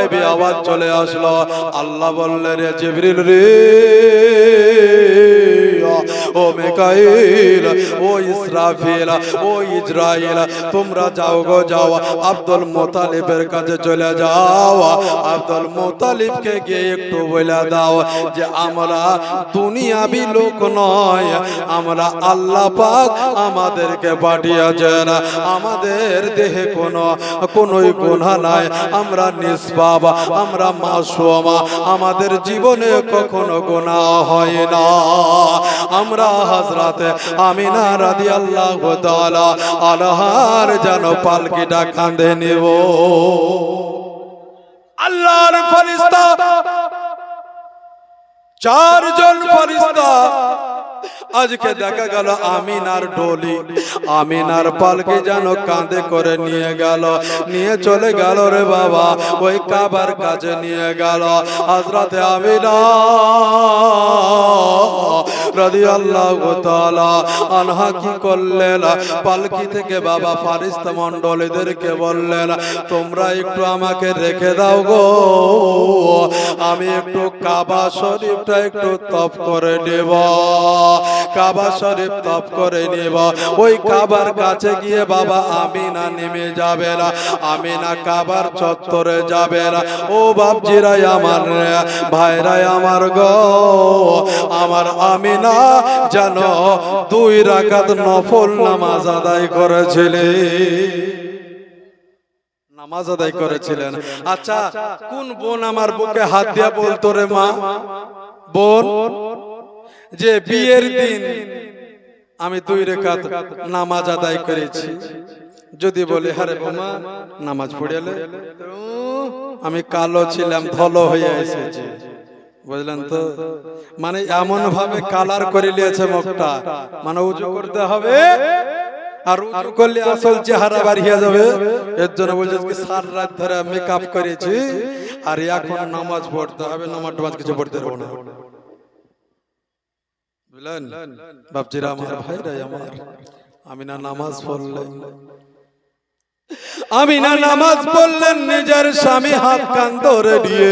গায়েবী আওয়াজ চলে আসলো। আল্লাহ বললেন, রে জিবরিল রে, ও মিকাইল, ও ইসরাফিল, ও ইজরাইল, তোমরা যাও গো যাও, আব্দুল মুত্তালিবের কাছে চলে যাও। আব্দুল মুত্তালিবকে গিয়ে একটু বলে দাও যে আমরা দুনিয়াবি লোক নয়, আমরা আল্লাহ পাক আমাদেরকে পাঠিয়েছেন, আমাদের দেহে কোনোই গুনাহ নাই, আমরা নিষ্পাপ, আমরা মাসুম, আমাদের জীবনে কখনো গুনাহ হয় না। আমরা হযরত আমিনা রাদিয়াল্লাহু তাআলা আনহার যেন পালকিটা কাঁধে নেব। আল্লাহর ফেরেশতা, চারজন ফেরেশতা আজকে দেখা গেল আমিনার ডলি, আমিনার পালকি যেন কাঁধে করে নিয়ে গেল, নিয়ে চলে গেল রে বাবা ওই কাবার কাছে নিয়ে গেল। হযরত আমিনা রাদিয়াল্লাহু তাআলা আনহা কি করলেন, পালকি থেকে বাবা ফেরেশতা মণ্ডলীদেরকে বললেন, তোমরা একটু আমাকে রেখে দাও গো, আমি একটু কাবা শরীফটা একটু তফ করে নেব। কাবা শরীফ তফ করে নেব। ওই কাবার কাছে গিয়ে বাবা আমিনা নেমে যাবে না, আমিনা কাবার চত্বরে যাবে না। ও বাপজিরাই আমার, ভাইরাই আমার গো, আমার আমিনা যেন 2 রাকাত নফল নামাজ আদায় করেছিলেন। আচ্ছা, কোন বোন আমার বুকে হাত দিয়া বলতো রে মা, বোন যে বিয়ের দিন আমি 2 রাকাত নামাজ আদায় করেছি? যদি বলি হারে বোমা নামাজ পড়িয়ালে, আমি কালো ছিলাম, ধলো হয়ে এসেছি, বুঝলেন তো? মানে এমন ভাবে কালার করে নিয়েছে মুখটা, মানে উজু করতে হবে, আর উজু করলে আসল চেহারা বাড়িয়ে যাবে। এর জন্য বলছে কি সারা রাত ধরে মেকআপ করেছি, আর এখন নামাজ পড়তে হবে, নামাজ কিছু পড়তে পারবো না। বুঝলেন বাপজিরা আমার, ভাইরা আমার, আমিনা নামাজ পড়লেন, আমিনা নামাজ পড়লেন, নিজের স্বামী হাত কান ধরে দিয়ে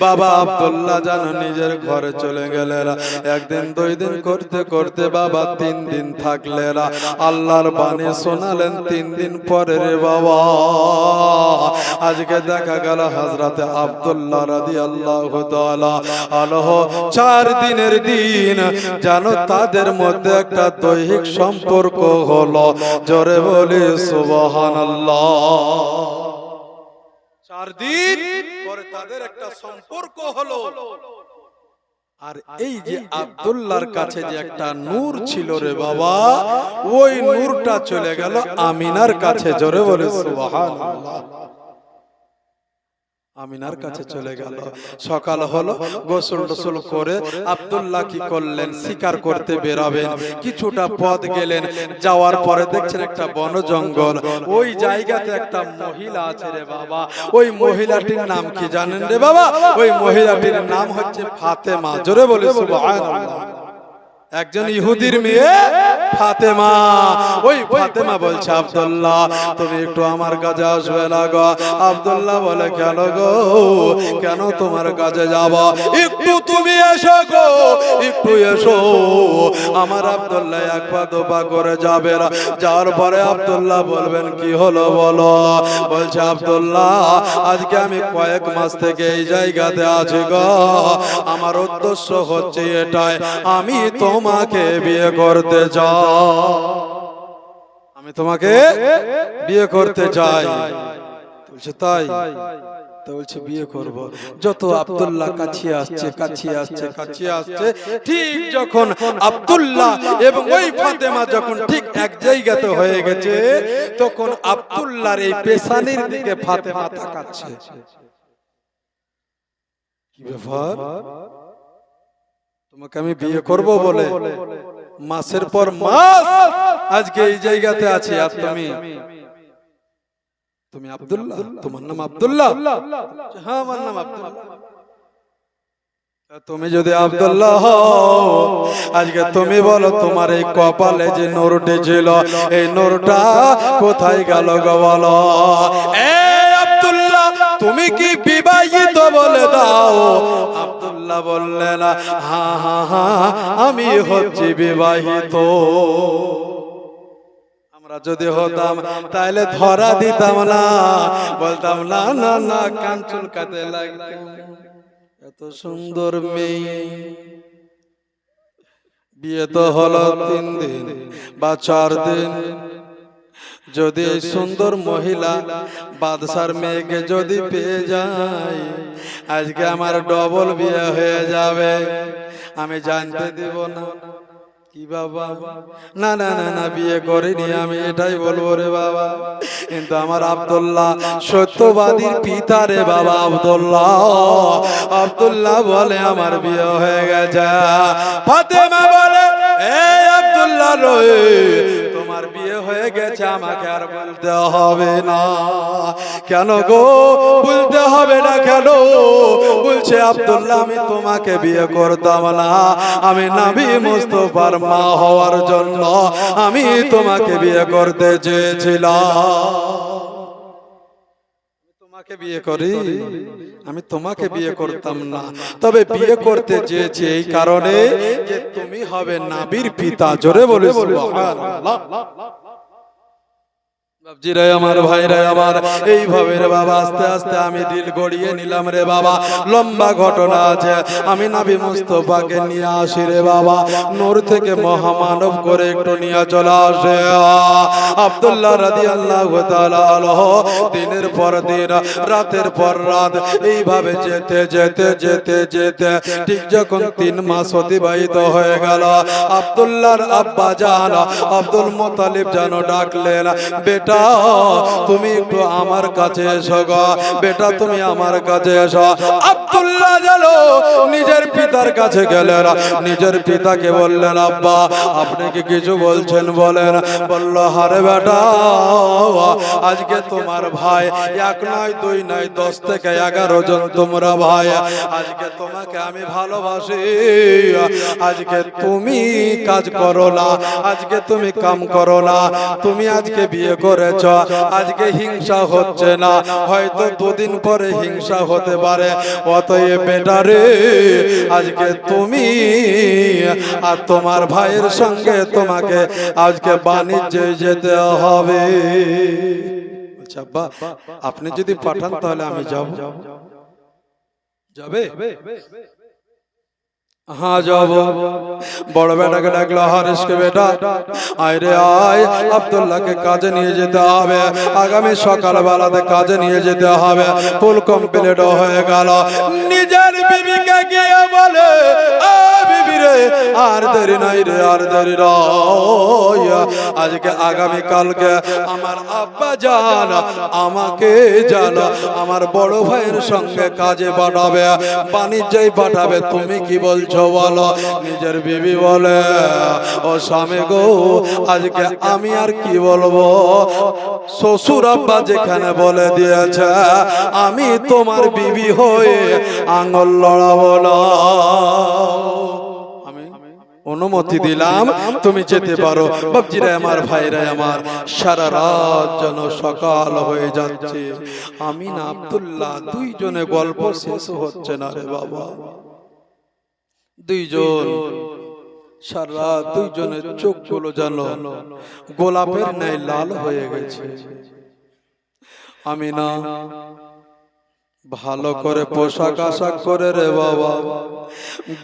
বাবা আব্দুল্লাহ যেন নিজের ঘরে চলে গেলেন। 1 দিন 2 দিন করতে করতে বাবা 3 দিন থাকলেন। আল্লাহর বাণী শোনালেন 3 দিন পরে রে বাবা আজকে দেখা গেল হযরত আব্দুল্লাহ রাদিয়াল্লাহু তাআলা আনহু 4 দিনের দিন যেন তাদের মধ্যে একটা দৈহিক সম্পর্ক হলো। জোরে বলি সুবহানাল্লাহ। 4 দিন পরে তাদের একটা সম্পর্ক হলো। আর এই যে আব্দুল্লাহর কাছে যে একটা নূর ছিল রে বাবা, ওই নূরটা চলে গেল আমিনার কাছে। জোরে বলে সুবহানাল্লাহ। আমিনার কাছে চলে গেল। সকাল হলো, গোসল টোসল করে আব্দুল্লাহ কি করলেন, শিকার করতে বেরাবেন। কিছুটা পথ গেলেন, যাওয়ার পরে দেখছেন একটা বন জঙ্গল, ওই জায়গাতে একটা মহিলা আছে রে বাবা। ওই মহিলাটির নাম কি জানেন রে বাবা? ওই মহিলাটির নাম হচ্ছে ফাতেমা। জোরে বলে সুবহানাল্লাহ। একজন ইহুদির মেয়ে ফাতেমা। ওই ফাতেমা বলছে, আব্দুল্লাহ তুমি একটু আমার কাছে আসবে না গো। আব্দুল্লাহ বলে, কেন গো, কেন তোমার কাছে যাব? একটু তুমি এসো গো, একটু এসো। আমার আব্দুল্লাহ 1 পা 2 পা করে যাবে না। যাওয়ার পরে আব্দুল্লাহ বলবেন, কি হলো বলো? বলছে, আব্দুল্লাহ আজকে আমি কয়েক মাস থেকে এই জায়গাতে আছি গো। আমার উদ্দেশ্য হচ্ছে এটাই, আমি তোমাকে বিয়ে করতে চাই, আমি তোমাকে বিয়ে করতে চাই। বলছে, তাই? তো বলছে, বিয়ে করব। যত আব্দুল্লাহ কাছিয়ে আসছে, ঠিক যখন আব্দুল্লাহ এবং ওই ফাতেমা যখন ঠিক এক জায়গাতে হয়ে গেছে, তখন আব্দুল্লাহর এই পেশানির দিকে ফাতেমা তাকাচ্ছে। কি ব্যাপার? তোমাকে আমি বিয়ে করব বলে মাসের পর মাস আজকে এই জায়গাতে আছি, আর তুমি আব্দুল্লাহ? তোমার নাম আব্দুল্লাহ? হ্যাঁ, আমার নাম আব্দুল্লাহ। তুমি যদি আব্দুল্লাহ হও, আজকে তুমি বলো তোমার এই কপালে যে নূরটি ছিল, এই নূরটা কোথায় গেল গো বলো? এই আব্দুল্লাহ, তুমি কি বিবাহ দাও। আব্দুল্লাহ বললেন হ্যাঁ হ্যাঁ হ্যাঁ আমি হচ্ছি বিবাহিত। আমরা যদি হতাম তাহলে ধরা দিতাম না, বলতাম না না না কান চুলকাতে লাগতো, এত সুন্দর মেয়ে। বিয়ে তো হলো 3 দিন বা 4 দিন, যদি এই সুন্দর মহিলা বাদশার মেয়েকে যদি পেয়ে যায়, আজকে আমার ডবল বিয়ে হয়ে যাবে, আমি জানতে দিব না। কি বাবা, না না না না বিয়ে করিনি আমি, এটাই বলবো রে বাবা। কিন্তু আমার আব্দুল্লাহ সত্যবাদীর পিতা রে বাবা। আব্দুল্লাহ বলে আমার বিয়ে হয়ে গেছে। ফাতেমা বলে এই আব্দুল্লাহ রে তোমার বিয়ে হয়ে গেছে, আমাকে আর বলতে হবে না। কেন গো বলতে হবে না কেন? বলছে আব্দুল্লাহ আমি তোমাকে বিয়ে করতাম না, আমি নবী মুস্তাফার মা হওয়ার জন্য আমি তোমাকে বিয়ে করতে চেয়েছিলাম। তোমাকে বিয়ে করি, আমি তোমাকে বিয়ে করতাম না, তবে বিয়ে করতে চেয়েছি এই কারণে যে তুমি হবে নবীর পিতা। জোরে বলে সুবহানাল্লাহ। বাবজিরা আমার, ভাইরা আমার, এইভাবে রে বাবা আস্তে আস্তে আমি দিল গড়িয়ে নিলাম রে বাবা। লম্বা ঘটনা আছে, আমি নবী মুস্তাফাকে নিয়ে আসি রে বাবা। নূর থেকে মহামানব করে একটু নিয়ে চলে আসে আব্দুল্লাহ রাদিয়াল্লাহু তাআলা আনহু। দিনের পর দিন, রাতের পর রাত এইভাবে যেতে যেতে যেতে যেতে ঠিক যখন 3 মাস অতিবাহিত হয়ে গেল, আব্দুল্লাহর আব্বা জান আব্দুল মুত্তালিব যেন ডাকলেন, বেটা তুমি একটু আমার কাছে এসো গো, বেটা তুমি আমার কাছে এসো। আব্দুল্লাহ গেল নিজের পিতার কাছে গেলেন, নিজের পিতাকে বললেন আব্বা আপনি কি কিছু বলছেন বলেন। বলল আরে বেটা আজকে তোমার ভাই 1 নয় 2 নয় 10 থেকে 11 জন তোমরা ভাই, আজকে তোমাকে আমি ভালোবাসি, আজকে তুমি কাজ করো না, আজকে তুমি কাম করো না, তুমি আজকে বিয়ে করেছ, আজকে হিংসা হচ্ছে না, হয়তো 2 দিন পরে হিংসা হতে পারে, অতএব বেটা রে আজকে তুমি আর তোমার ভাইয়ের সঙ্গে তোমাকে আজকে বাণিজ্যে যেতে হবে। আচ্ছা আব্বা আপনি যদি পাঠান তাহলে আমি যাব। যাবে? হ্যাঁ যাব। বড় বেটাকে ডাকলো, হারিসকে বেটা আয় রে আয়, আব্দুল্লাহকে কাজে নিয়ে যেতে হবে, আগামী সকালবেলাতে কাজে নিয়ে যেতে হবে। ফুল কমপ্লিট হয়ে গেল। নিজের বিবিকে গিয়ে বলে বিবি রে আর দেরি নাই রে, আর দেরি নয়, আজকে আগামী কালকে আমার আব্বা জান আমাকে জানা আমার বড় ভাইয়ের সঙ্গে কাজে পাঠাবে, বাণিজ্যে পাঠাবে, তুমি কি বলছো বলো। নিজের বিবি বলে ও স্বামী গো আজকে আমি আর কি বলবো, শ্বশুর আব্বা যেখানে বলে দিয়েছে আমি তোমার বিবি হয়ে আঙ্গুল লড়াবো না, আমি অনুমতি দিলাম তুমি যেতে পারো। বাবজিরা আমার, ভাইরা আমার, সারা রাত যেন সকাল হয়ে যাচ্ছে, আমি না আব্দুল্লাহ 2 জনে গল্প শেষ হচ্ছে না রে বাবা। 2 জন সারা 2 জনের চোখগুলো যেন গোলাপের ন্যায় লাল হয়ে গেছে। আমি না ভালো করে পোশাক আশাক করে রে বাবা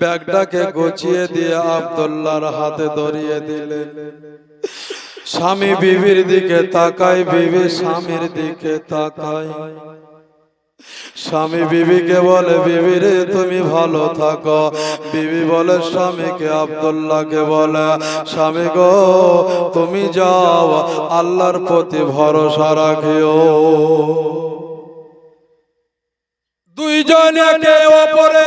ব্যাগটাকে গুছিয়ে দিয়ে আব্দুল্লাহর হাতে ধরিয়ে দিলেন। স্বামী বিবির দিকে তাকায়, বিবি স্বামীর দিকে তাকায়। স্বামী বিবিকে বলে বিবি রে তুমি ভালো থাকো, বিবি বলে স্বামীকে, আব্দুল্লাহকে বলে স্বামী গো তুমি যাও, আল্লাহর প্রতি ভরসা রাখিও। 2 জন একে অপরে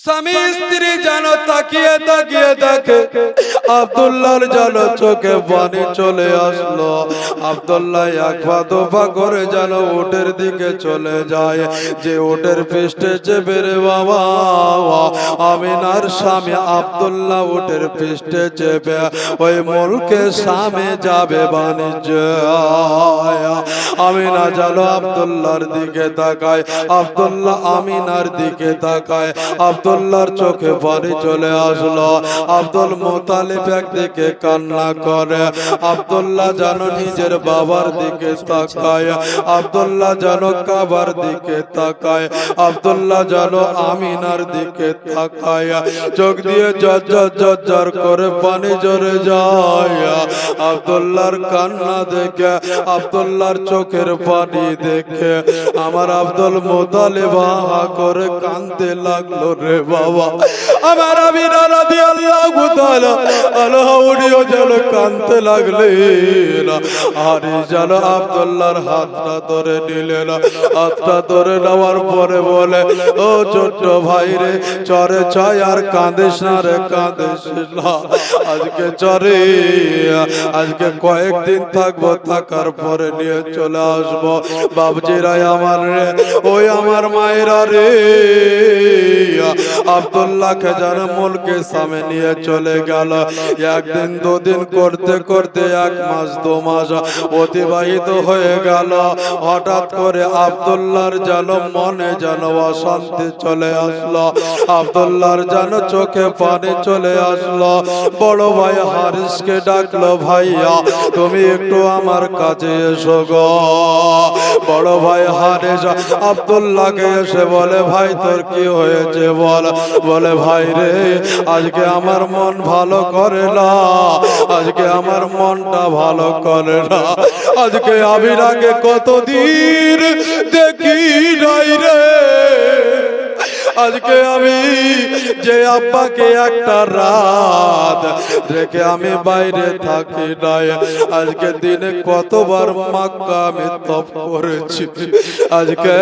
স্বামী স্ত্রী যেন তাকিয়ে তাকিয়ে দেখে আব্দুল্লাহর যেন চোখে পানি চলে আসলো। আব্দুল্লাহ এক পা দু পা করে যেন উটের দিকে চলে যায়, যে উটের পৃষ্ঠে চেপে রে বাবা আমিনার স্বামী আব্দুল্লাহ উটের পৃষ্ঠে চেপে ওই মুলকে সামে যাবে বাণিজ্য। আমিনা যেন আব্দুল্লাহর দিকে তাকায়, আব্দুল্লাহ আমিনার দিকে তাকায়। আব্দুল্লাহর চোখে পানি চলে আসলো। আব্দুল মুতালিব একদিকে কান্না করে, আব্দুল্লাহ যেন নিজের বাবার দিকে তাকায়, আব্দুল্লাহ যেন কাবার দিকে তাকায়, আব্দুল্লাহ যেন আমিনার দিকে তাকায়। চোখ দিয়ে ঝরঝর করে পানি ঝরে যায়। আব্দুল্লাহর কান্না দেখে, আব্দুল্লাহর চোখের পানি দেখে আমার আব্দুল মুতালিব হা করে কাঁদতে লাগলো রে বাবা। আমার আমিনা রাদিয়াল্লাহু তাআলা আনহা যেন কাঁদতে লাগলেন। আর যেন আব্দুল্লাহর হাতটা ধরে নিলেন। হাতটা ধরে নেওয়ার পরে বলে, ও ছোট্ট ভাই রে, চরে ছয় আর কাঁদিস না রে, কাঁদিস না। আজকে চরে, আজকে কয়েকদিন থাকবো, থাকার পরে নিয়ে চলে আসবো। বাবজিরাই আমার রে, ওই আমার মায়েরা রে, আব্দুল্লাহকে যেন মুলকে সামনে নিয়ে চলে গেল। একদিন দুদিন করতে করতে এক মাস দু মাস অতিবাহিত হয়ে গেল। হঠাৎ করে আব্দুল্লাহর যেন মনে যেন অশান্তি চলে আসলো, আব্দুল্লাহর যেন চোখে পানি চলে আসলো। বড় ভাই হারিসকে ডাকলো, ভাইয়া তুমি একটু আমার কাছে এসো গো। বড় ভাই হারিস আব্দুল্লাহকে এসে বলে, ভাই তোর কি হয়েছে বল। বলে, ভাই রে, আজকে আমার মন ভালো করে না, আজকে আমার মনটা ভালো করে না। আজকে আমি আগে কতদিন দেখি নাই রে। আজকে আমি যে আব্বাকে একটা রাত রেখে আমি বাইরে থাকি নাই, আজকে দিনে কতবার মক্কা আমি তপ করেছি। আজকে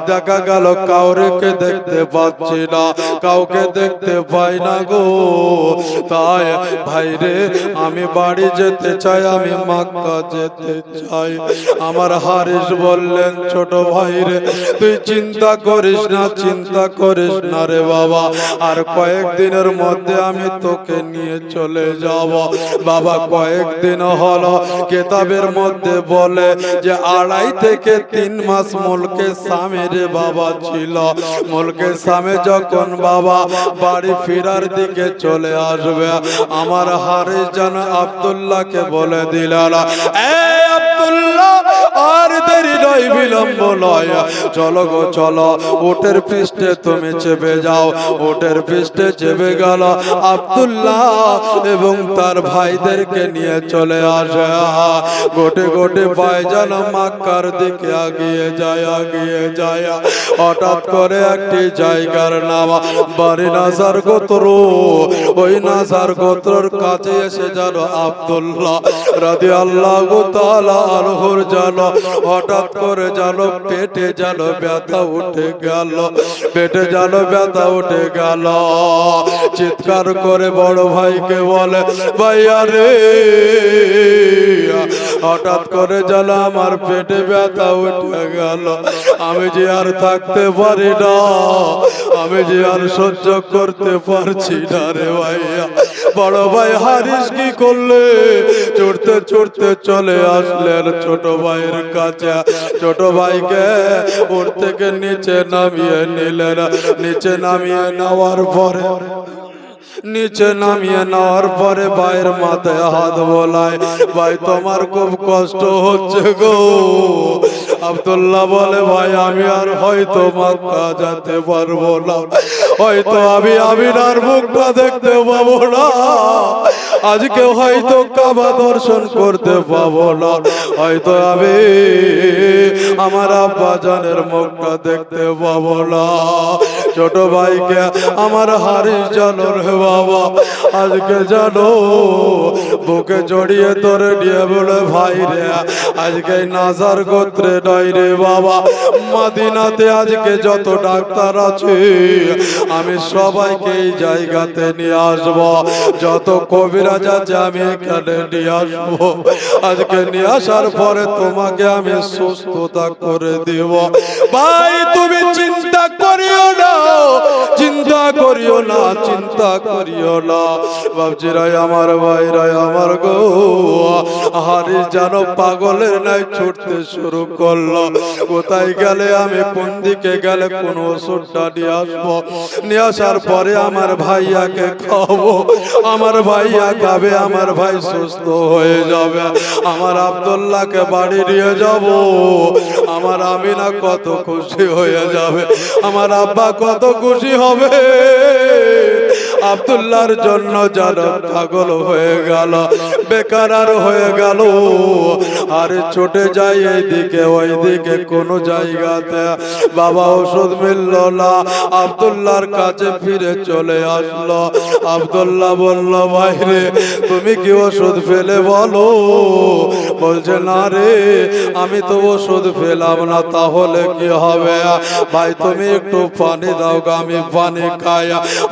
দেখা গেল কাউকে দেখতে পাচ্ছি না, কাউকে দেখতে পাই না গো। তাই ভাই রে, আমি বাড়ি যেতে চাই, আমি মক্কা যেতে চাই। আমার হারিস বললেন, ছোট ভাই রে, তুই চিন্তা করিস না, চিন্তা করিস না রে বাবা, আর কয়েকদিনের মধ্যে আমি তোকে নিয়ে চলে যাব। বাবা কয়েকদিন হলো কিতাবের মধ্যে বলে যে 2.5 থেকে 3 মাস মুলকে সামে রে বাবা ছিল। মুলকে সামে যখন বাবা বাড়ি ফেরার দিকে চলে আসবে, আমার হারিস যেন আব্দুল্লাহকে বলে দিলেন, এই আব্দুল্লাহ, আর দেরি নয়, বিলম্ব নয়, চলো গো চলো, উটের পৃষ্ঠে তুমি চেপে যাও। উটের পৃষ্ঠে চেপে গেল আব্দুল্লাহ এবং তার ভাইদেরকে নিয়ে চলে আসে। গোটে গোটে পায়ে যেন মক্কার দিকে আগিয়ে যায়, আগিয়ে যায়। হঠাৎ করে একটি জায়গার নাম বানি নাজার গোত্র, ওই নাজার গোত্রর কাছে এসে যেন আব্দুল্লাহ রাদিয়াল্লাহু তাআলা আনহুর যেন হঠাৎ করে যেন পেটে যেন ব্যথা উঠে গেল, পেটে যেন ব্যথা উঠে গেল। চিৎকার করে বড় ভাইকে বলে, ভাইয়া রে, হঠাৎ করে যেন আমার পেটে ব্যথা উঠে গেল, আমি যে আর থাকতে পারি না, আমি যে আর সহ্য করতে পারছি না রে ভাইয়া। বড় ভাই হারিস কি করলে, চড়তে চড়তে চলে আসলেন ছোট ভাইয়ের কাছে। ছোট ভাইকে ওর থেকে নিচে নামিয়ে নিলেন। নিচে নামিয়ে নেওয়ার পরে ভাইয়ের মাথায় হাত বোলায়, ভাই তোমার খুব কষ্ট হচ্ছে গো। আব্দুল্লাহ বলে, ভাই আমি আর হয়তো মক্কা যেতে পারবো না, হয়তো আমি আমিনার মুখটা দেখতে পাবো না, আজকে হয়তো কাবা দর্শন করতে পাবো না, হয়তো আমি আমার আব্বা জানের মুখটা দেখতে পাবো না। ছোট ভাইকে আমার হারিস জানো রে বাবা, আজকে জানো বুকে জড়িয়ে ধরে নিয়ে বলে, ভাই রে, আজকে নাজার গোত্রে নয় রে বাবা, মদিনাতে আজকে যত ডাক্তার আছে আমি সবাইকে এই জায়গাতে নিয়ে আসবো। যত কবিরাজ আছে আমি এখানে নিয়ে আসবো। আজকে নিয়ে আসার পরে তোমাকে আমি সুস্থতা করে দিব। ভাই তুমি চিন্তা করিও না, চিন্তা করিও না, চিন্তা করিও না। বাবজিরাই আমার ভাইরাই আমার গো, হারিস যেন পাগলের নাই ছুটতে শুরু করলো। কোথায় গেলে আমি কোন দিকে গেলে কোন ওষুধটা নিয়ে আসবো, নিয়ে আসার পরে আমার ভাইয়াকে খাবো, আমার ভাইয়া খাবে, আমার ভাই সুস্থ হয়ে যাবে, আমার আব্দুল্লাহকে বাড়ি নিয়ে যাব, আমার আমিনা কত খুশি হয়ে যাবে, আমার আব্বা কত খুশি হবে। আব্দুল্লাহর জন্য যারা পাগল হয়ে গেল, বেকার আর হয়ে গেল, আর ছুটে যাই এইদিকে ওইদিকে কোন জায়গাতে, বাবা ওষুধ মিলল না, আব্দুল্লাহর কাছে ফিরে চলে আসলো। আব্দুল্লাহ বলল, ভাইরে তুমি কি ওষুধ ফেলে বলো? বলছে না রে, আমি তো ওষুধ ফেলাম না, তাহলে কি হবে? ভাই তুমি একটু পানি দাও, আমি পানি খাই।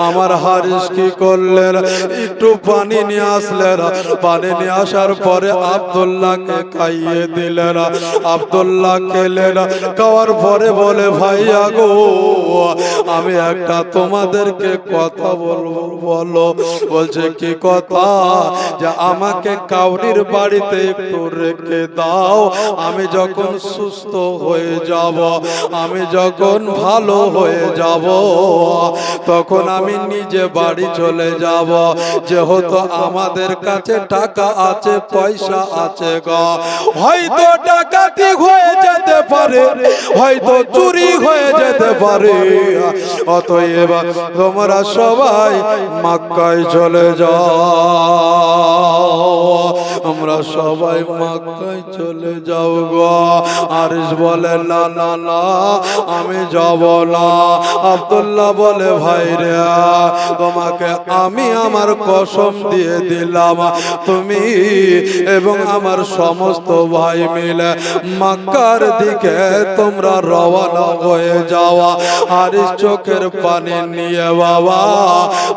আমার হারিস কি করলেন, একটু পানি নিয়ে আসলেন, পানি নিয়ে আসার পরে আব্দুল্লাহকে খাইয়ে দিলেন। আব্দুল্লাহ খেলেন, খাওয়ার পরে বলে, ভাইয়া গো আমি একটা তোমাদেরকে কথা বলবো। বলো। বলছে কি কথা? যে আমাকে কাউরির বাড়িতে একটু রেখে দাও, আমি যখন সুস্থ হয়ে যাব, আমি যখন ভালো হয়ে যাব, তখন আমি নিজে বাড়ি চলে যাব। যেহেতু আমাদের কাছে টাকা আছে, পয়সা আছে গো, হয়তো ডাকাতি হয়ে যেতে পারে, হয়তো চুরি হয়ে যেতে পারে, অতএব তোমরা সবাই মক্কায় চলে যাও, আমরা সবাই মক্কায় চলে যাও গো। আরিস বলে, না না না আমি যাব না। আব্দুল্লাহ বলে, ভাই রে তোমাকে আমি আমার কসম দিয়ে দিলাম, তুমি এবং আমার সমস্ত ভাই মিলে মক্কার দিকে তোমরা রওনা হয়ে যাওয়া। আরিস চোখের পানি নিয়ে বাবা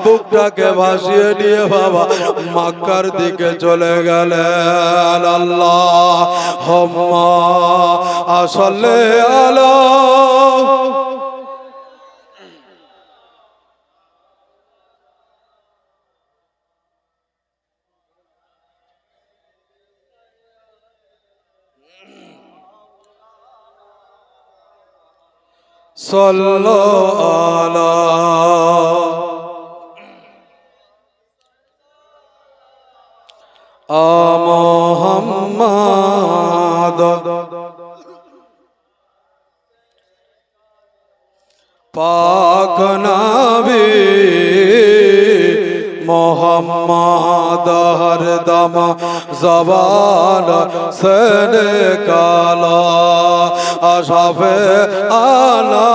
বুকটাকে ভাসিয়ে নিয়ে বাবা মক্কার দিকে চলে গেলেন। আল্লাহুম্মা সাল্লি আলা সাল্লাল্লাহু আলা মুহাম্মাদ পাক নবী মোহাম্মদ হরদম জবান সে নিকালা আশাফে আলা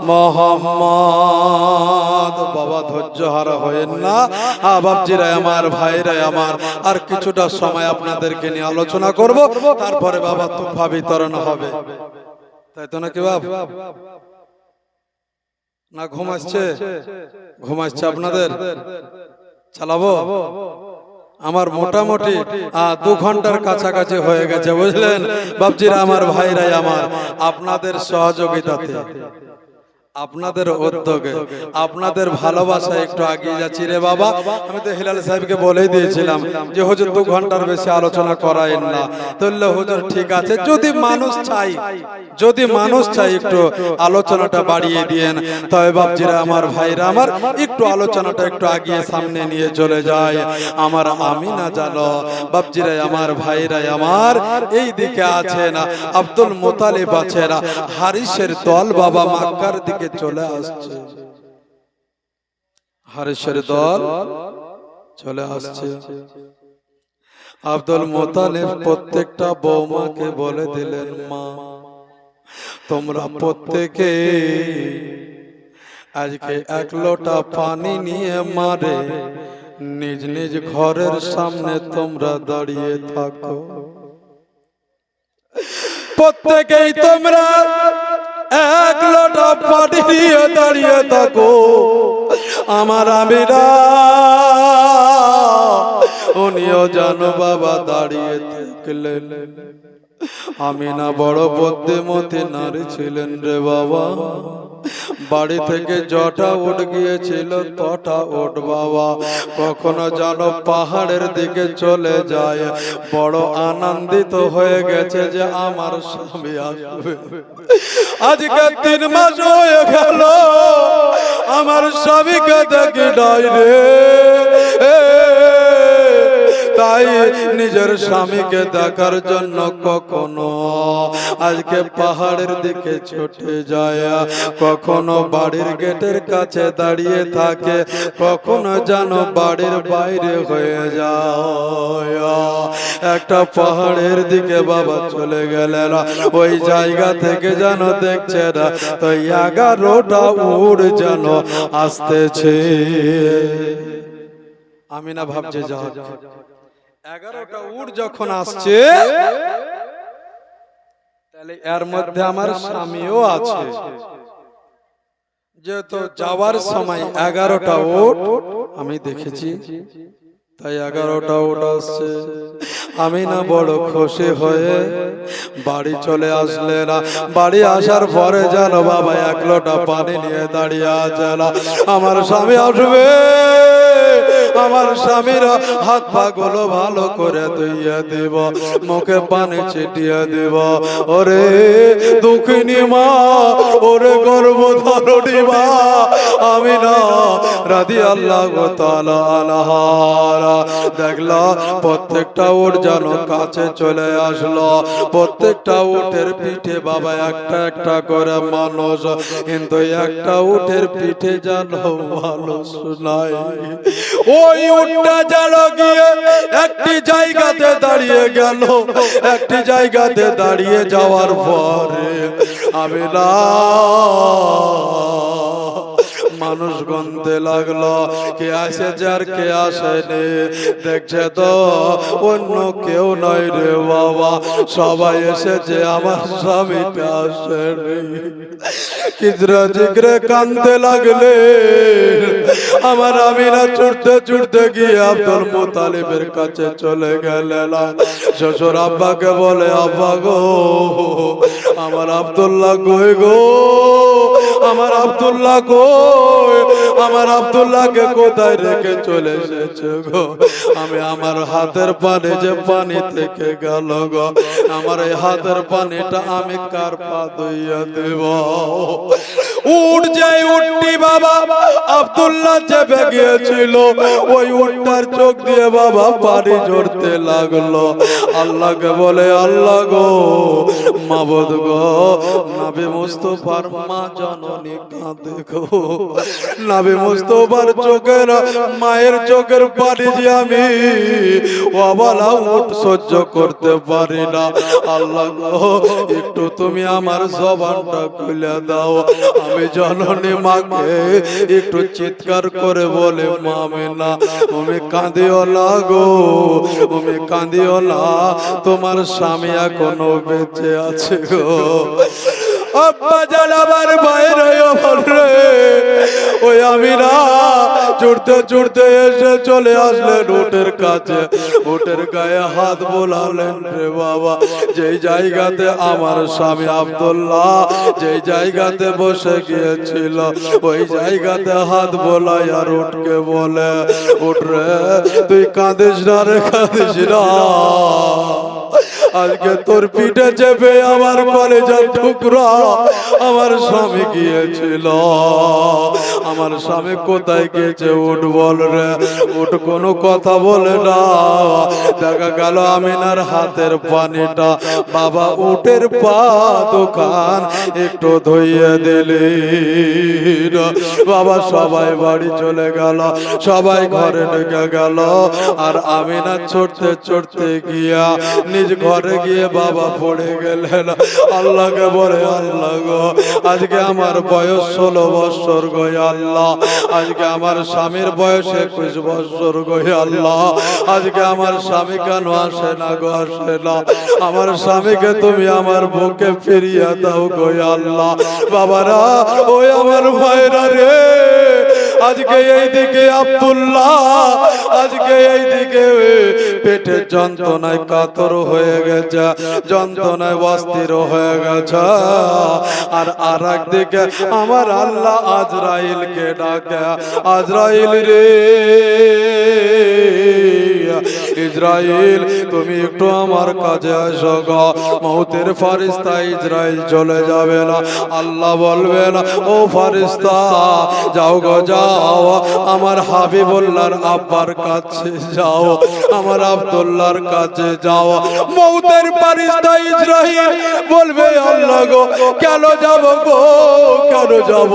মোহাম্মদ। বাবা ধৈর্য হারা হয়েন না, বাপজিরা আমার, ভাইরা আমার, আর কিছুটা সময় আপনাদেরকে নিয়ে আলোচনা করব, তারপরে বাবা তোফা বিতরণ হবে, তাই তো নাকি বাপ? না ঘুম আসছে? ঘুম আসছে আপনাদের? চালাবো? আমার মোটামুটি 2 ঘন্টার কাছাকাছি হয়ে গেছে, বুঝলেন বাপজিরা আমার, ভাইরাই আমার, আপনাদের সহযোগিতাতে, আপনাদের উদ্যোগে, আপনাদের ভালোবাসা একটু এগিয়ে যাচ্ছি রে বাবা। আমি তো হিলাল সাহেবকে বলেই দিয়েছিলাম যে হুজুর 2 ঘন্টার বেশি আলোচনা করায়েন না। তাহলে হুজুর ঠিক আছে, যদি মানুষ চাই, যদি মানুষ চাই একটু আলোচনাটা বাড়িয়ে দিয়েন, তবে বাপজিরা আমার, ভাইরা আমার, একটু আলোচনাটা একটু এগিয়ে সামনে নিয়ে চলে যায়। আমার আমিনা জানো বাপজিরা আমার, ভাইরা আমার, এই দিকে আছেন আব্দুল মুতালিব আছেন, হারিসের দল বাবা মক্কার দিকে চলে আসছে, হারিসের দল চলে আসছে। আব্দুল মুতালিব প্রত্যেকটা বৌমাকে বলে দিলেন, মা তোমরা প্রত্যেকে আজকে 1 লোটা পানি নিয়ে মারে নিজ নিজ ঘরের সামনে তোমরা দাঁড়িয়ে থাকো। প্রত্যেকেই তোমরা এক লোটা পানি নিয়ে দাঁড়িয়ে থাকো। আমার আমিনা উনিও জানো বাবা দাঁড়িয়ে থাকলেন। আমিনা বড় বুদ্ধিমতী নারী ছিলেন রে বাবা। বাড়ি থেকে যটা উঠ গিয়েছিল তটা উঠ বাবা। কখনো জানো পাহাড়ের দিকে চলে যায়, বড় আনন্দিত হয়ে গেছে যে আমার স্বামী আসবে। আজকে 3 মাস হয়ে গেল আমার স্বামীকে দেখি নাই রে। তাই নিজের স্বামীকে দেখার জন্য কখনো আজকে পাহাড়ের দিকে ছুটে যায়, কখনো বাড়ির গেটের কাছে দাঁড়িয়ে থাকে, কখনো যেন বাড়ির বাইরে হয়ে যায়। একটা পাহাড়ের দিকে বাবা চলে গেলেন, ওই জায়গা থেকে যেন দেখছে না তো 11টা উট যেন আসতেছে। আমিনা ভাবছে যাক 11টা উট যখন আসছে তাহলে এর মধ্যে আমার স্বামীও আছে। যেহেতু যাওয়ার সময় 11টা উট আমি দেখেছি, তাই 11টা উট আসছে। আমিনা বড় খুশি হয়ে বাড়ি চলে আসলেন। বাড়ি আসার পরে জানো বাবা 1 লোটা পানি নিয়ে দাঁড়িয়ে আছে। আমার স্বামী আসবে, আমার স্বামীর হাত পা গুলো ভালো করে ধুইয়ে দিব, মুখে পানি ছিটিয়ে দিব। ওরে দুঃখিনী মা, ওরে গর্ভধারিণী মা আমিনা রাদিয়াল্লাহু তাআলা আনহা। দেখলা প্রত্যেকটা উট যেন কাছে চলে আসলো। প্রত্যেকটা উটের পিঠে বাবা একটা একটা করে মানুষ, কিন্তু একটা উটের পিঠে যেন মানুষ নাই। ওই উটটা যেন গিয়ে একটি জায়গাতে দাঁড়িয়ে গেল। একটি জায়গাতে দাঁড়িয়ে যাওয়ার পরে আমিনা মানুষ গন্ধে লাগলো, কে আসেছে আর কে আসেনি। দেখছে তো অন্য কেউ নয় রে বাবা, সবাই এসেছে, আমার স্বামীটা আসেনি। কিজরা জিগরে কান্দতে লাগলে। আমার আমিনা ছুটতে ছুটতে গিয়ে আব্দুল মুতালিবের কাছে চলে গেলেন। শ্বশুর আব্বাকে বলে, আব্বা গো আমার আব্দুল্লাহ কই গো, আমার আব্দুল্লাহ কই, আমার আব্দুল্লাহকে কোথায় রেখে চলে এসেছে গো। আমি আমার হাতের পানি যে পানি থেকে গেল গো, আমার এই হাতের পানিটা আমি কার পা ধুইয়া দেব। উঠ যাই উঠটি বাবা আব্দুল্লাহ চেপে গিয়েছিল, ওই উঠটার চোখ দিয়ে বাবা পানি ঝরতে লাগলো। আল্লাহকে বলে, আল্লাহ গো মাবুদ গো, নবী মুস্তাফার মা জননী কাঁদে গো। নবী মুস্তাফার চোখের মায়ের চোখের পানি যে আমি ওয়ালা উঠ সহ্য করতে পারি না। আল্লাহ গো একটু তুমি আমার জবানটা খুলে দাও, আমি জননী মাকে একটু চিৎকার করে বলে, মা আমিনা তুমি কাঁদিও না গো, তুমি কাঁদিও না, তোমার স্বামী এখনো বেঁচে আছে গো। আব্বা জানাবার বাইরে বলরে, ওই আমিনা ছুটতে ছুটতে এসে চলে আসলেন উটের কাছে। উটের গায়ে হাত বোলালেন রে বাবা, যেই জায়গাতে আমার স্বামী আব্দুল্লাহ যেই জায়গাতে বসে গিয়েছিল, ওই জায়গাতে হাত বোলাই আর উঠকে বলে, উঠ রে তুই কাঁদিস না রে, কাঁদিস না। আজকে তোর পিঠে চেপে আমার কলেজার টুকরা আমার স্বামী গিয়েছিল। আমার স্বামী কোথায় গিয়েছে? উঠ বল রে। উঠ কোনো কথা বলে না। দেখা গেল আমিনার হাতের পানিটা বাবা উটের পা দোকান একটু ধুইয়ে দিলি। বাবা সবাই বাড়ি চলে গেল, সবাই ঘরে ঢুকে গেল। আর আমিনা ছুটতে ছুটতে গিয়া নিজ ঘরে ঘরে গিয়ে বাবা পড়ে গেলেন, আল্লাহকে বলে আল্লাহ গো আজকে আমার বয়স 16 বছর গো আল্লাহ, আজকে আমার স্বামীর বয়স 21 বছর গো আল্লাহ, আজকে আমার স্বামী কেন আসে না গো, আসে না, আমার স্বামীকে তুমি আমার বুকে ফিরিয়ে দাও গো আল্লাহ। বাবারা ওই আমার ভাইরা রে, আজকে এইদিকে আব্দুল্লাহ, আজকে এইদিকে পেটের যন্ত্রণায় কাতর হয়ে গেছে, যন্ত্রণায় অস্থির হয়ে গেছে, আর আরেকদিকে আমার আল্লাহ আজরাইলকে ডাকে, আজরাইল রে ইসরাইল তুমি একটু আমার কাছে আসো গো, মউতের ফেরেশতা ইসরাইল চলে যাবে না, আল্লাহ বলবে না ও ফেরেশতা যাও গো যাও, আমার হাবিবুল্লাহর আব্বার কাছে যাও, আমার আব্দুল্লাহর কাছে যাও। মউতের ফেরেশতা ইসরাইল বলবে আল্লাহ গো কেন যাব গো, কেন যাব,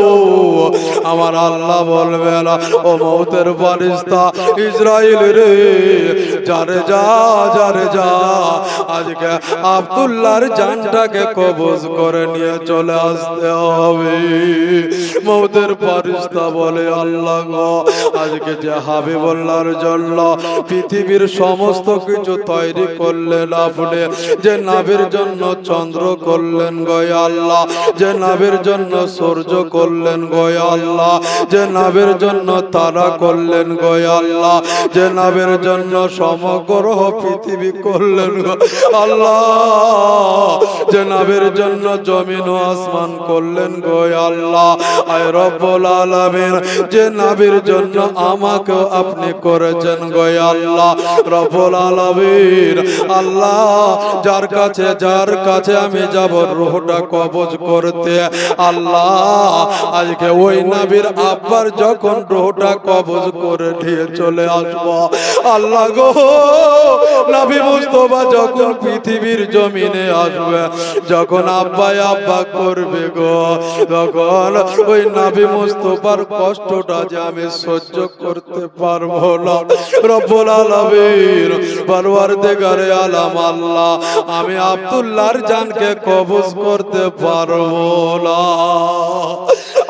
আমার আল্লাহ বলবে না ও মউতের ফেরেশতা ইসরাইল রে যারে যা, যারে যা, আজকে আব্দুল্লাহর জানটাকে কবজ করে নিয়ে চলে আসতে হবে। মউতের ফেরেশতা বলে আল্লাহ গো আজকে যে হাবিবুল্লাহর জন্য পৃথিবীর সমস্ত কিছু তৈরি করলেন আপনি, যে নবীর জন্য চন্দ্র করলেন গো আল্লাহ, যে নবীর জন্য সূর্য করলেন গো আল্লাহ, যে নবীর জন্য তারা করলেন গো আল্লাহ, যে নবীর জন্য সমগ্র পৃথিবী করলেন গো আল্লাহ, যে নবীর জন্য জমিন ও আসমান করলেন গো আল্লাহ, আয় রব্বুল আলামিন যে নবীর জন্য আমাকে আপনি করেছেন গো আল্লাহ, রব্বুল আলামিন আল্লাহ যার কাছে আমি যাব রূহটা কবজ করতে, আল্লাহ আজকে ওই নবীর আব্বার যখন রূহটা কবজ করে নিয়ে চলে আসবো, আল্লাহ গো নবী মুস্তাফা যখন পৃথিবীর জমিনে আসবে, যখন আব্বা করবে গো, তখন ওই নবী মুস্তাফার কষ্টটা যে আমি সহ্য করতে পারবো না, রব্বুল আলামিন পরওয়ারদিগারে আলাম আল্লাহ আমি আব্দুল্লাহর জানকে কবজ করতে পারবো না,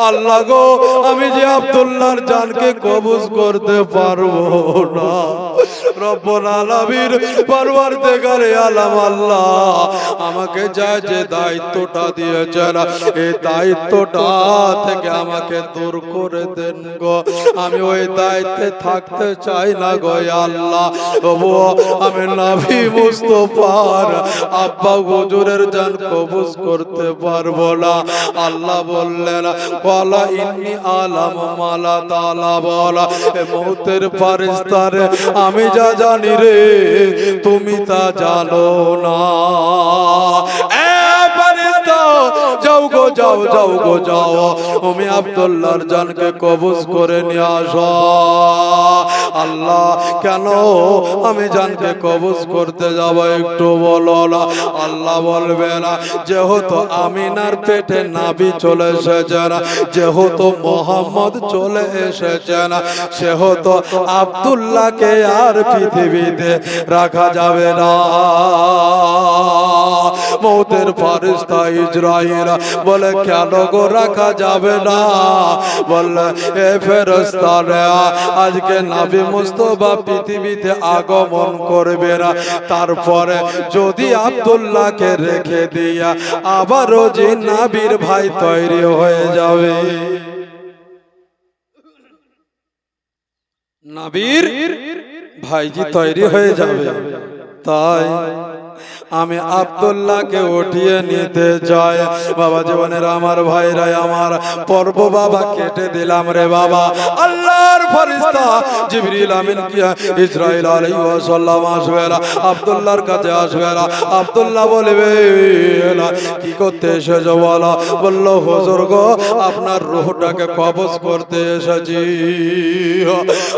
আল্লাহ গো আমি যে আব্দুল্লাহর জানকে কবজ করতে পারবো না, রব্বুল আলামিন পরওয়ারদিগারে আলাম আল্লাহ আমাকে যা যে দায়িত্বটা দিয়েছেন এই দায়িত্বটা থেকে আমাকে দূর করে দেন গো, আমি ওই দায়িত্বে থাকতে চাই না গো আল্লাহ, তবুও আমি নবী মুস্তাফার আব্বা হুজুরের জান কবজ করতে পারবো না। আল্লাহ বললেন ক্বালা ইন্নী আলামু মা লা তা'লামুনা, এ মউতের ফেরেশতা রে আমি যা জানি রে তুমি তা জানো না, যাও গো যাও, যাও গো যাও, তুমি আব্দুল্লাহর জানকে কবজ করে নিয়ে আসো। আল্লাহ কেন আমি জানকে কবজ করতে যাব একটু বলো না, আল্লাহ বলবে না যেহেতু আমিনার পেটে নবী চলে এসেছেন, যেহেতু মুহাম্মদ চলে এসেছেন, সেহেতু আব্দুল্লাহকে আর পৃথিবীতে রাখা যাবে না। মউতের ফেরেশতা ইসরাইল বলে কেন গো রাখা যাবে না, বলে এ ফেরেশতারা আজকে নবী মুস্তাফা পৃথিবীতে আগমন করবে না, তারপরে যদি আব্দুল্লাহকে রেখে দিয়া আবারও যে নবীর ভাই তৈরি হয়ে যাবে, নবীর ভাইজি তৈরি হয়ে যাবে, তাই আমি আব্দুল্লাহকে উঠিয়ে নিতে চাই। বাবা জীবনের আমার ভাইরা আমার পর্ব বাবা কেটে দিলাম রে বাবা, আল্লাহর ফেরেশতা জিবরিল আমিন কি ইসরাইল আলাইহিস সালাম আসবে না, আব্দুল্লাহর কাছে আসবে না। আব্দুল্লাহ বলবে কি করতে এসেছো বলো, বলল হুজুর গো আপনার রূহটাকে কবজ করতে এসেছি।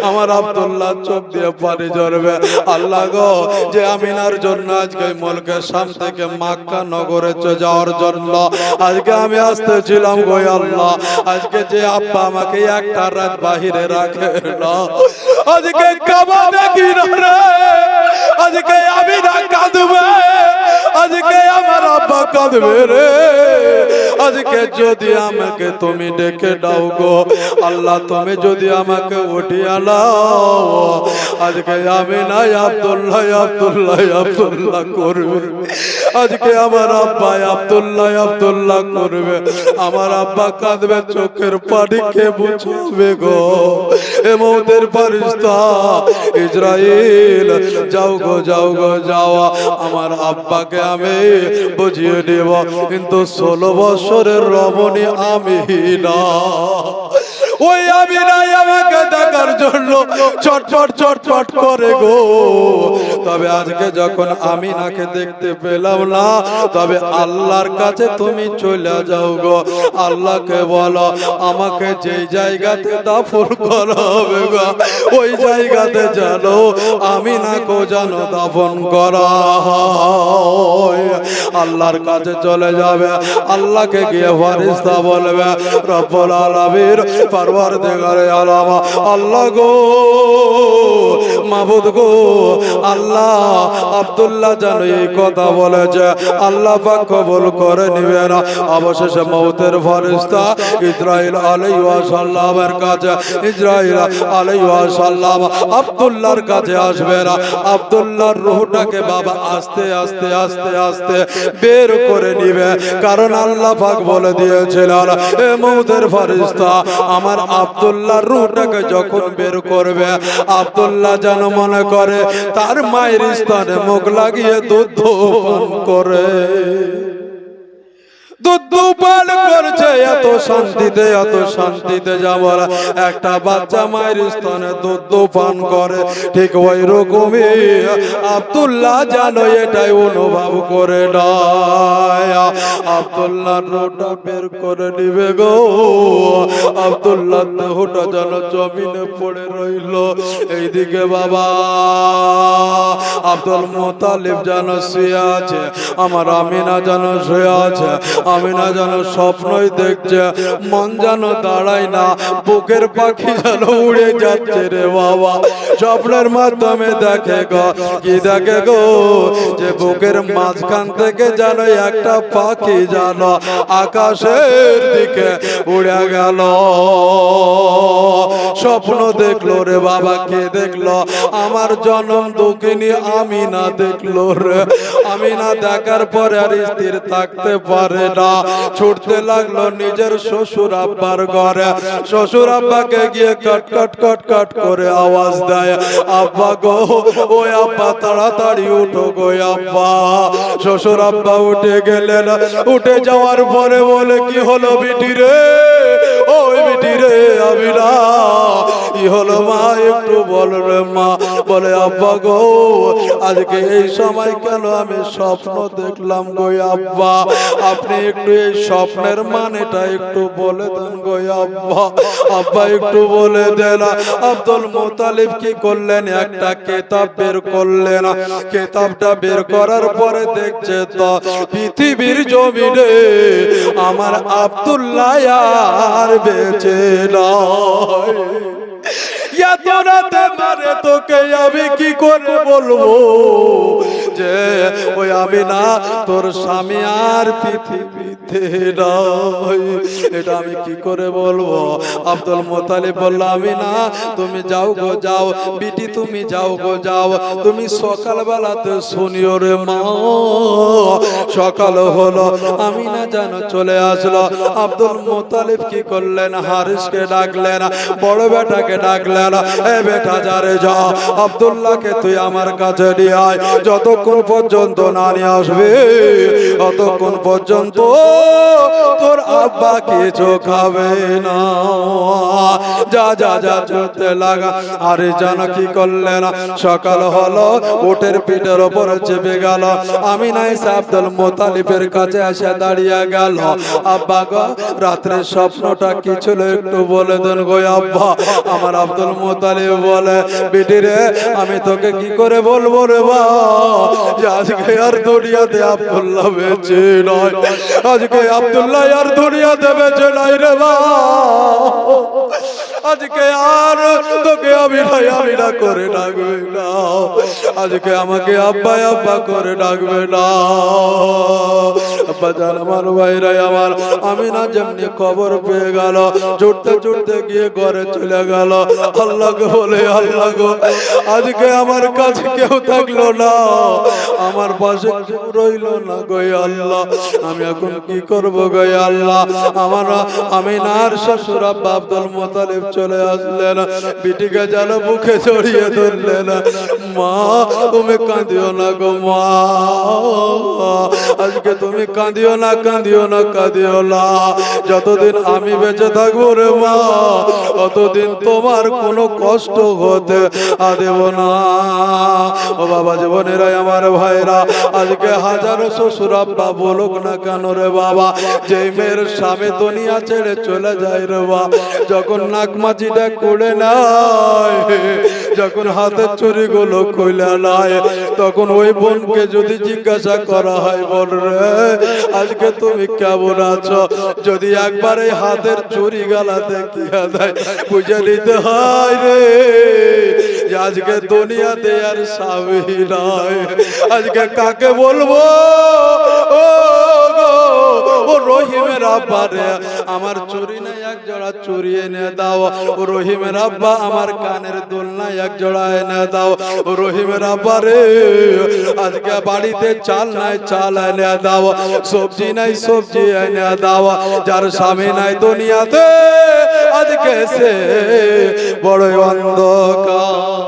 আমার আব্দুল্লাহ চোখ দিয়ে পানি ঝরবে, আল্লাহ গো যে আমিনার জন্য আজকে মুলকে শাম থেকে মক্কা নগরে যাওয়ার জন্য আজকে আমি আসতেছিলাম গো আল্লাহ, আজকে যে আব্বা আমাকে একটা রাত বাহিরে রাখে না, আজকে কাবা দেখি না রে, আজকে আমিনা কাঁদবে, কাঁদবে রে। আজকে যদি আমাকে তুমি ডেকে দাও গো আল্লাহ, তুমি যদি আমাকে উঠিয়ে নাও, আজকে আমি নাই আব্দুল্লাহ আব্দুল্লাহ আব্দুল্লাহ করবে। আজকে আমার আব্বা আব্দুল্লাহ আব্দুল্লাহ করবে। আমার আব্বা কাঁদবে, চোখের পানি কে বুঝবে গো। এ মউতের ফেরেশতা ইসরাইল, যাও গো যাও গো যাও, আমার আব্বাকে আমি বুঝিয়ে দেব। কিন্তু 16 বছরের রমণী আমিনা, ওই আমিনাই আমাকে দেখার জন্য চটপট চটপট করে গো। তবে আজকে যখন আমিনাকে দেখতে পেলাম না, তবে আল্লাহর কাছে তুমি চলে যাও গো। আল্লাহকে বলো আমাকে যেই জায়গাতে দাফন করা হবে গো, ওই জায়গাতে জানো আমিনাকে জানো দাফন করা হয়। আল্লাহর কাছে চলে যাবে, আল্লাহকে গিয়ে ফেরেশতা বলবে রব্বুল আলামিন পরওয়ারদিগারে আলম, আল্লাহ গো মাবুদ গো, আল্লাহ আব্দুল্লাহ জানো এই কথা বলেছে, আল্লাহ পাক কবুল করে নিবে না। অবশেষে মউতের ফেরেশতা ইসরাইল আলাইহিস সালামের কাছে, ইসরাইল আলাইহিস সালাম আব্দুল্লাহর কাছে আসবে না। আব্দুল্লাহর রূহটাকে বাবা আস্তে আস্তে আস্তে আস্তে বের করে নিবে, কারণ আল্লাহ পাক বলে দিয়েছিলেন এ মউতের ফেরেশতা আমার আব্দুল্লাহর রূহটাকে যখন বের করবে, আব্দুল্লাহ যেন মনে করে তার মায়ের স্তনে মুখ লাগিয়ে দুধ পান করে। দুধ পান করছে এত শান্তিতে, এত শান্তিতে, যেমন একটা বাচ্চা মায়ের স্তনে দুধ পান করে, ঠিক ওই রকমই আব্দুল্লাহ জানো এটাই অনুভব করে নাই। আব্দুল্লাহ রোটা বের করে নিবে গো, আব্দুল্লাহ দেহটা যেন জমিনে পড়ে রইল। এইদিকে বাবা আব্দুল মুত্তালিব যেন শুয়ে আছে, আমার আমিনা যেন শুয়ে আছে। আমিনা যেন স্বপ্নই দেখছে, মন যেন দাঁড়ায় না, বুকের পাখি যেন উড়ে যাচ্ছে রে বাবা। স্বপ্নের মাধ্যমে দেখে গো, কি দেখে গো, যে বুকের মাঝখান থেকে যেন একটা পাখি যেন আকাশের দিকে উড়ে গেল। স্বপ্ন দেখলো রে বাবা, কে দেখলো? আমার জনম দুঃখিনী আমিনা দেখলো রে। আমিনা দেখার পরে আর স্থির থাকতে পারে না, ছুটতে লাগলো নিজের শ্বশুর আব্বার ঘরে। শ্বশুর আব্বাকে গিয়ে কট কট কট কট করে আওয়াজ দেয়, আব্বা গো, ওই আব্বা তাড়াতাড়ি উঠো গো আব্বা। শ্বশুর আব্বা উঠে গেলেন, উঠে যাওয়ার পরে বলে কি হলো বিটি রে, ওই বিটি রে আমিনা কি হলো মা, একটু বল রে মা। বলে আব্বা গো, আজকে এই সময় কেন আমি স্বপ্ন দেখলাম গো আব্বা, আপনি একটু এই স্বপ্নের মানেটা একটু বলে দেন গো আব্বা। আব্বা একটু বলে দেন। আব্দুল মুত্তালিব কি করলেন, একটা কিতাব বের করলেন। কিতাবটা বের করার পরে দেখছে তো পৃথিবীর জমিনে আমার আব্দুল্লাহ আর বেঁচে নয়। এত রাতে মারে তোকে আমি কি করে বলবো যে ওই আমিনা তোর স্বামী আর পৃথিবীতে নাই, এটা আমি কি করে বলবো? আব্দুল মুত্তালিব বলল আমিনা তুমি যাও গো যাও, বিটি তুমি যাও গো যাও, তুমি সকালবেলাতে শুনিও রে মা। সকাল হলো, আমিনা যেন চলে আসলো। আব্দুল মুত্তালিব কি করলেন, হারিসকে ডাকলেন, বড় বেটাকে ডাকলেন, এ বেটা যারে যা, আব্দুল্লাহকে তুই আমার কাছে নিয়ে আয়, যতক্ষণ পর্যন্ত না নিয়ে আসবে ততক্ষণ পর্যন্ত তোর আব্বা কিছু খাবে না। যা যা যা চলতে লাগা। আরে জানো কি করলেন, সকাল হলো, উটের পিঠের উপরে চেপে গেল। আমিনা এসে আব্দুল মুত্তালিবের কাছে এসে দাঁড়িয়ে গেল, আব্বা গো রাত্রের স্বপ্নটা কি ছিল একটু বলে দেন গো আব্বা। আমার আব্দুল মুত্তালিব বলে বেটি রে, আমি তোকে কি করে বলবো রে বা, আজকে আর দুনিয়াতে আব্দুল্লাহ বেঁচে নয়, আজকে আব্দুল্লাহ আর দুনিয়াতে বেঁচে নাই রে বা। আজকে আর তোকে আমি না করে ডাকবে না, আজকে আমাকে আব্বা আব্বা করে ডাকবে না। আব্বা জান আমার ভাইরাই আমার, আমি না যেমনি খবর পেয়ে গেল, ছুটতে ছুটতে গিয়ে ঘরে চলে গেল। আল্লাহ গো বলে, আল্লাহ গো আজকে আমার কাছে কেউ থাকলো না, আমার পাশে কেউ রইল না গো আল্লাহ, আমি এখন কি করব গো আল্লাহ। আমার আমিনার শ্বশুর আব্বা আব্দুল মুত্তালিব চলে আসলেন, বিটিকে যেন বুকে জড়িয়ে ধরলেন। মা তুমি কাঁদিও না গো মা, আজকে তুমি কাঁদিও না, কাঁদিও না, কাঁদিও না। যতদিন আমি বেঁচে থাকবো রে মা, ততদিন তোমার কোনো কষ্ট হতে দেব না। ও বাবা জীবনেরা আমার ভাইরা, আজকে হাজারো শ্বশুর আব্বা বলুক না কেন রে বাবা, যে মেয়ের স্বামী দুনিয়া ছেড়ে চলে যায় রে বাবা, যখন নাকমাচিটা খুলে নেয়, যখন হাতের চুরি গুলো খুলে নেয়, তখন ওই বোনকে যদি জিজ্ঞাসা করা হয়, বল রে আজকে তুমি কেমন আছো, যদি একবার এই হাতের চুরি গালাতে কি দেয়, বুঝে নিতে হয় রে যে আজকে দুনিয়াতে আর স্বামী নাই। আজকে কাকে বলবো ও রহিমের আব্বা রে, আমার চুরি নাই এক জোড়া চুরি এনে দাও। ও রহিমের আব্বা আমার কানের দুল নাই এক জোড়া এনে দাও। ও রহিমের আব্বা রে, আজকে বাড়িতে চাল নাই চাল এনে দাও, সবজি নাই সবজি এনে দাও। যার স্বামী নাই দুনিয়াতে আজকে সে বড় অন্ধকার।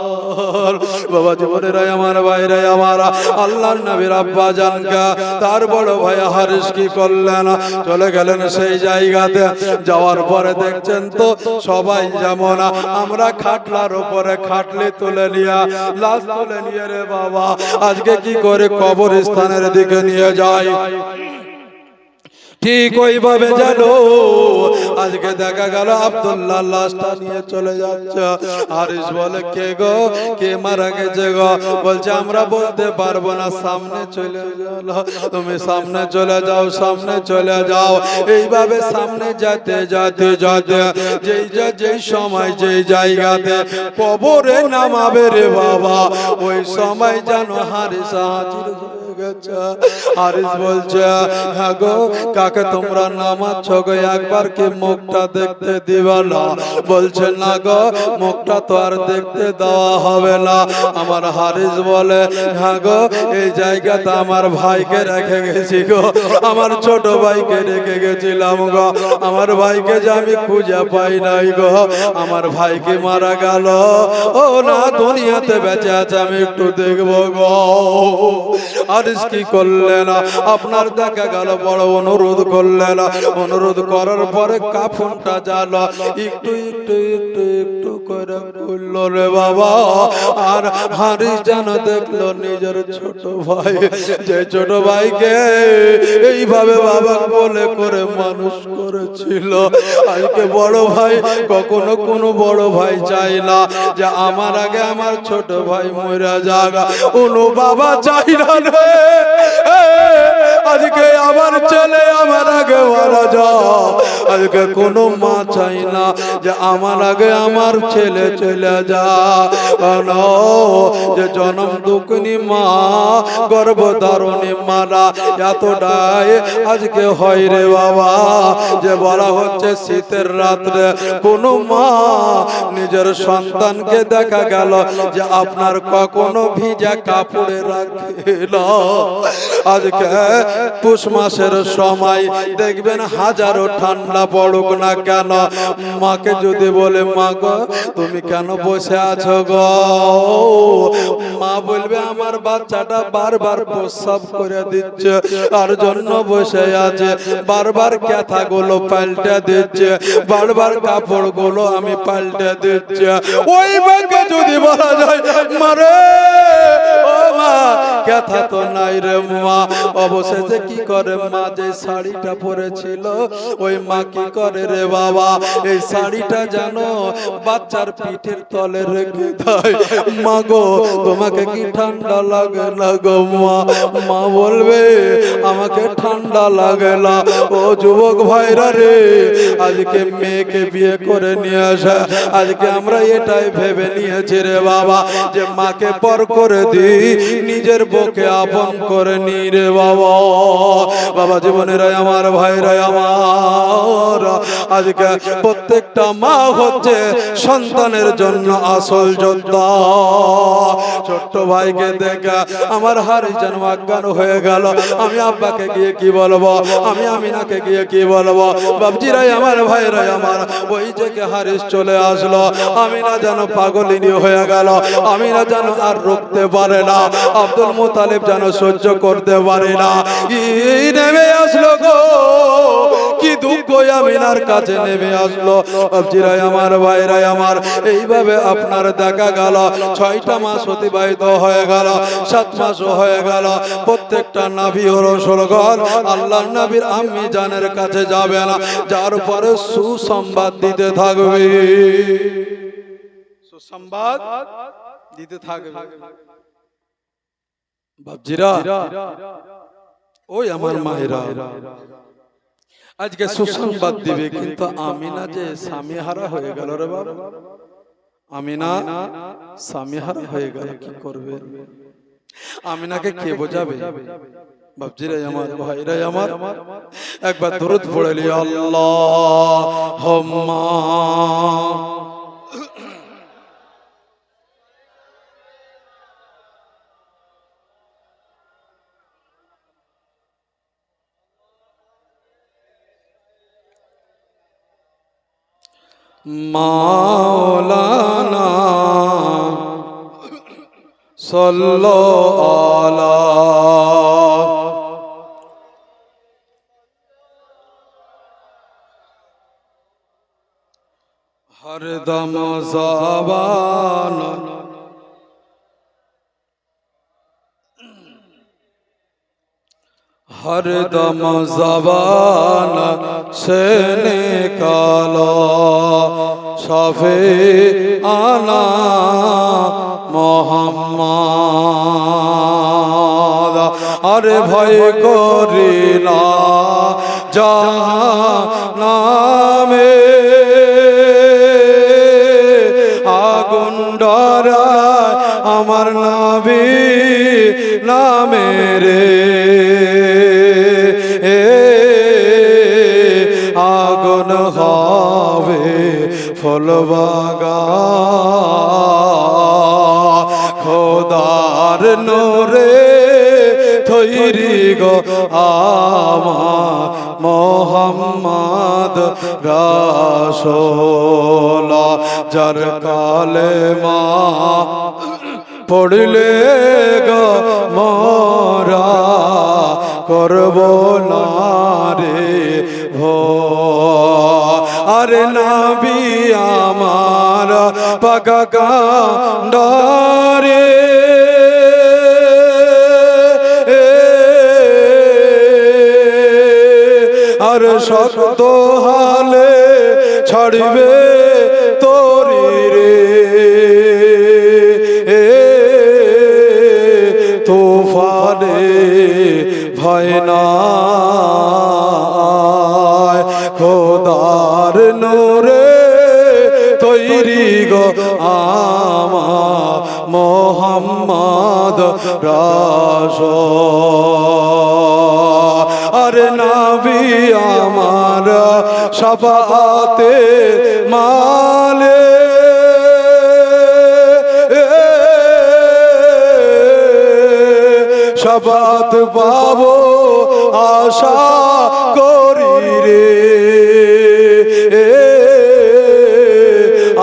বাবা জীবনেরাই আমার বাইরে আমার, আল্লাহর নবীর আব্বা জানকা তার বড় ভাই হারিস কি করলেন, চলে গেলেন সেই জায়গাতে। যাওয়ার পরে দেখছেন তো সবাই যেমন আমরা খাটলার উপরে খাটলে তুলে নিয়ে লাশ তুলে নিয়ে রে বাবা আজকে কি করে কবরস্থানের দিকে নিয়ে যায়, ঠিক ওইভাবে জানো আজকে দেখা গেল আব্দুল্লাহ লাশটা নিয়ে চলে যাচ্ছে। হারিস বলে, কে গো, কে মারা গেছে গো? বলছে আমরা বলতে পারবো না, সামনে চলে যাও, তুমি সামনে চলে যাও, সামনে চলে যাও। এইভাবে সামনে যেতে যেতে যেতে যেই সময় যেই জায়গাতে কবরে নামাবে রে বাবা, ওই সময় জানো হারিস হাজির হয়ে গেছে। হারিস বলছে, হ্যাঁ গো কাকে তোমরা নামাচ্ছ গো, একবার কি মুখটা দেখতে দিবা না? বলছে না গো, মুখটা তো আর দেখতে দেওয়া হবে না। আমার হারিস বলে, হ্যাঁ গো এই জায়গাটা আমার ভাইকে রেখে গেছি গো, আমার ছোট ভাইকে রেখে গেছিলাম গো, আমার ভাইকে যে আমি খুঁজে পাই নাই গো, আমার ভাইকে মারা গেল, ও না দুনিয়াতে বেঁচে আছে, আমি একটু দেখবো গো। হারিস কি করলেন, আপনার দেখা গেল বড় অনুরোধ করলেন, অনুরোধ করার পরে কাফনটা জাল একটু একটু একটু একটু করে খুলল রে বাবা। আর হারিস যেন দেখলো নিজের ছোট ভাই, যে ছোট ভাইকে এইভাবে বাবা কোলে করে মানুষ করেছিল, আজকে বড় ভাই কখনো কোনো বড় ভাই চাই না যে আমার আগে আমার ছোট ভাই মরে যাক, কোনো বাবা চাই না রে আজকে আমার ছেলে আমার আগে মারা যাও, আজকে কোনো মা চাই না যে আমার আগে আমার ছেলে চলে যা, যে জনম দুঃখিনী মা গর্ভধারণী মারা এতটাই আজকে হয় রে বাবা, যে বলা হচ্ছে শীতের রাত্রে কোনো মা নিজের সন্তানকে দেখা গেল যে আপনার কখনো ভিজা কাপড়ে রাখে না। আজকে পুষ মাসের সময় দেখবেন হাজারো ঠান্ডা পড়ুক না কেন, মাকে যদি বলে মা গো তুমি কেন বসে আছো গো, মা বলবে আমার বাচ্চাটা বারবার প্রস্রাব করে দিচ্ছে তার জন্য বসে আছে, বারবার ক্যাথা গুলো পাল্টে দিচ্ছে, বারবার কাপড় গুলো আমি পাল্টে দিচ্ছে। ওই মাকে যদি বলা যায় মারে ও মা কথা তো নাই রে মা। অবশেষে কি করে মা যে শাড়িটা পরেছিল ওই মা কি করে রে বাবা এই শাড়িটা জানো বাচ্চার পিঠের তলে রেখে দেয়। মা গো তোমাকে কি ঠান্ডা লাগে না গো মা? মা বলবে আমাকে ঠান্ডা লাগে না। ও যুবক ভাইরা রে, আজকে মেয়েকে বিয়ে করে নিয়ে আসা, আজকে আমরা এটাই ভেবে নিয়েছি রে বাবা যে মাকে পর করে দিই, নিজের বউকে আপন করে নি রে বাবা। বাবা জীবনেরা আমার ভাইরা আমার, আজকে প্রত্যেকটা মা হচ্ছে সন্তানের জন্য আসল যোদ্ধা। ছোট্ট ভাইকে দেখে আমার হাড়ি যেন অজ্ঞান হয়ে গেল। আমি আব্বাকে গিয়ে কি বলবো, আমি আমিনাকে গিয়ে কি বলবো? বাবজিরাই আমার ভাইরাই আমার, ওই থেকে হারিস চলে আসলো। আমিনা যেন পাগলিনী হয়ে গেল, আমিনা যেন আর রুখতে পারে না, আব্দুল মুতালিব যেন সহ্য করতে পারে না। নেমে আসলো গো, কি দুঃখ আমিনার কাছে নেমে আসলো। বাবজিরাই আমার ভাইরাই আমার, এইভাবে আপনার দেখা গেল 6টা মাস অতিবাহিত হয়ে গেল, 7 মাসও হয়ে গেল। প্রত্যেকটা নাভি ও রসুলগণ আল্লাহর নবীর আম্মি জানের কাছে যাবে না, যার পরে সুসংবাদ দিতে থাকবে, সুসংবাদ দিতে থাকবে। বাবজিরা ওই আমার মায়েরা আজকে সুসংবাদ দিবে, কিন্তু আমিনা যে স্বামী হারা হয়ে গেল রে বাবা। আমিনা স্বামী হারা হয়ে গেল, কি করবে? আমিনাকে কে বোঝাবে? বাবজিরাই আমার ভাইরাই আমার, একবার দরুদ পড়েলি আল্লাহুম্মা মাওলানা সাল্লাল্লাহু আলা হরদম ज़बान हरदम ज़बान से निकालो शफे आना मोहम्मद। अरे भय करी ना জাহান্নামে আগুন ডরায় আমার নবী নামে রে, আগুন হবে ফুলবাগান খোদার নূরে তৈরি গো আমার মোহাম্মদ রাসূল। যার কালেমা পড়লে গো মোরা করব না রে ভয়। আরে নবী আমার পাকা কান্ডারে আর শক্ত হালে ছাড়বে তোরি রে, তুফানে ভয় নাই খোদার নূরে তৈরি গো আমার মোহাম্মদ রাসূল। আরে নবী আমার শাফাতে মালে শাফাত পাবো আশা করি রে,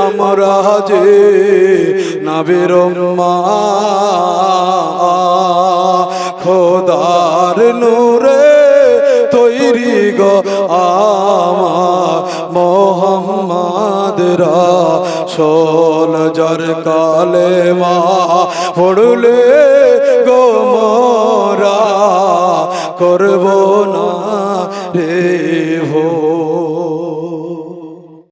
আমরা যে নবীর উম্মাত খোদার নূরে তৈরি গো আমার মোহাম্মদ রাসূল। ষোল জর কালেমা পড়লে গো মোরা করব না রে ভো